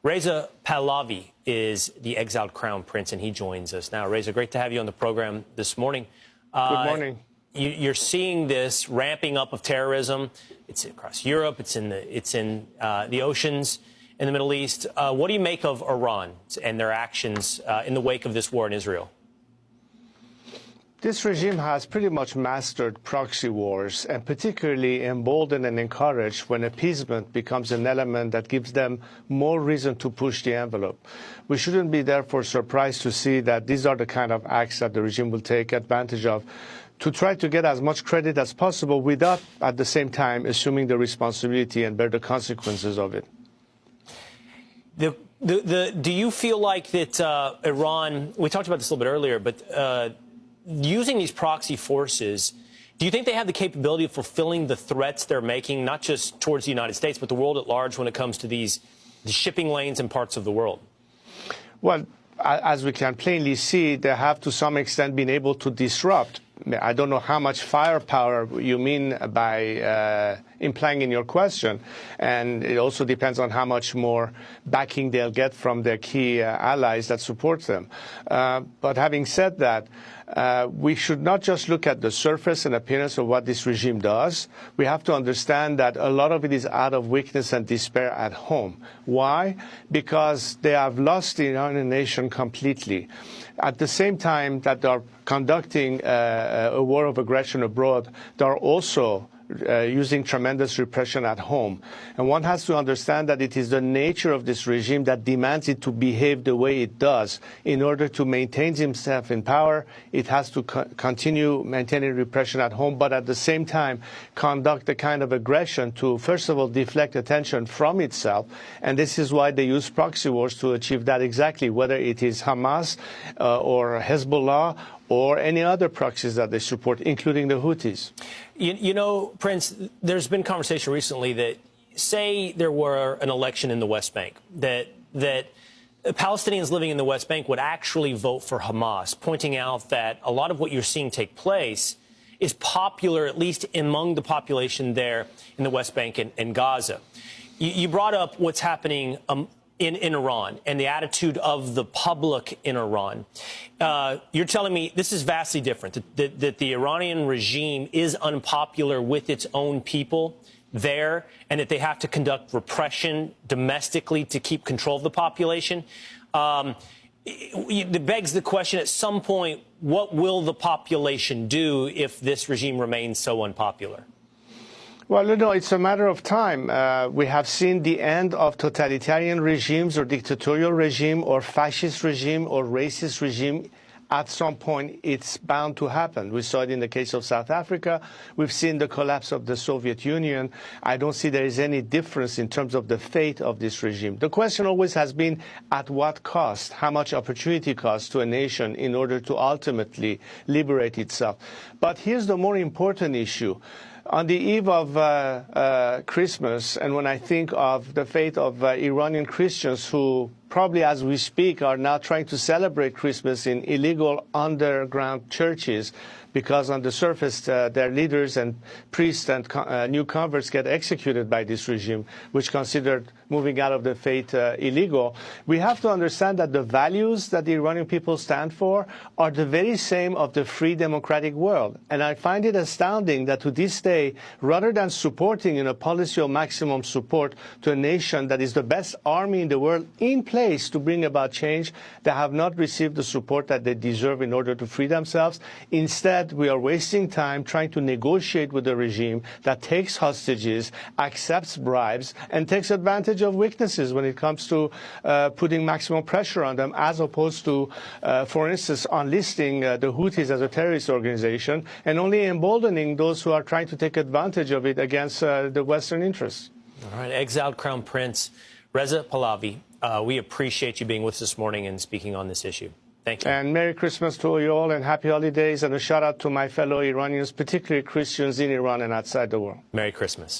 Reza Pahlavi is the exiled crown prince, and he joins us now. Reza, great to have you on the program this morning. Good morning. You're seeing this ramping up of terrorism. It's across Europe. It's in the oceans in the Middle East. What do you make of Iran and their actions in the wake of this war in Israel? This regime has pretty much mastered proxy wars, and particularly emboldened and encouraged when appeasement becomes an element that gives them more reason to push the envelope. We shouldn't be therefore surprised to see that these are the kind of acts that the regime will take advantage of to try to get as much credit as possible without, at the same time, assuming the responsibility and bear the consequences of it. Do you feel like that Iran, we talked about this a little bit earlier, but using these proxy forces, do you think they have the capability of fulfilling the threats they're making, not just towards the United States, but the world at large when it comes to the shipping lanes in parts of the world? Well, as we can plainly see, they have to some extent been able to disrupt. I don't know how much firepower you mean by implying in your question, and it also depends on how much more backing they'll get from their key allies that support them. But having said that, we should not just look at the surface and appearance of what this regime does. We have to understand that a lot of it is out of weakness and despair at home. Why? Because they have lost the Iranian nation completely. At the same time that they are conducting a war of aggression abroad, they are also using tremendous repression at home. And one has to understand that it is the nature of this regime that demands it to behave the way it does. In order to maintain itself in power, it has to continue maintaining repression at home, but at the same time conduct a kind of aggression to, first of all, deflect attention from itself. And this is why they use proxy wars to achieve that exactly, whether it is Hamas or Hezbollah or any other proxies that they support, including the Houthis. You know, Prince, there's been conversation recently that, say there were an election in the West Bank, that Palestinians living in the West Bank would actually vote for Hamas, pointing out that a lot of what you're seeing take place is popular, at least among the population there in the West Bank and Gaza. You brought up what's happening in Iran and the attitude of the public in Iran. You're telling me this is vastly different, that the Iranian regime is unpopular with its own people there, and that they have to conduct repression domestically to keep control of the population. It begs the question, at some point, what will the population do if this regime remains so unpopular? Well, you know, it's a matter of time. We have seen the end of totalitarian regimes or dictatorial regime or fascist regime or racist regime. At some point, it's bound to happen. We saw it in the case of South Africa. We've seen the collapse of the Soviet Union. I don't see there is any difference in terms of the fate of this regime. The question always has been, at what cost? How much opportunity cost to a nation in order to ultimately liberate itself? But here's the more important issue. On the eve of Christmas, and when I think of the fate of Iranian Christians who probably as we speak are now trying to celebrate Christmas in illegal underground churches, because on the surface their leaders and priests and new converts get executed by this regime, which considered moving out of the faith illegal. We have to understand that the values that the Iranian people stand for are the very same of the free democratic world. And I find it astounding that to this day, rather than supporting in a policy of maximum support to a nation that is the best army in the world in place to bring about change, they have not received the support that they deserve in order to free themselves. Instead, we are wasting time trying to negotiate with a regime that takes hostages, accepts bribes, and takes advantage of weaknesses when it comes to putting maximum pressure on them, as opposed to, for instance, unlisting the Houthis as a terrorist organization and only emboldening those who are trying to take advantage of it against the Western interests. All right, exiled Crown Prince Reza Pahlavi, we appreciate you being with us this morning and speaking on this issue. Thank you. And Merry Christmas to you all, and Happy Holidays, and a shout out to my fellow Iranians, particularly Christians in Iran and outside the world. Merry Christmas.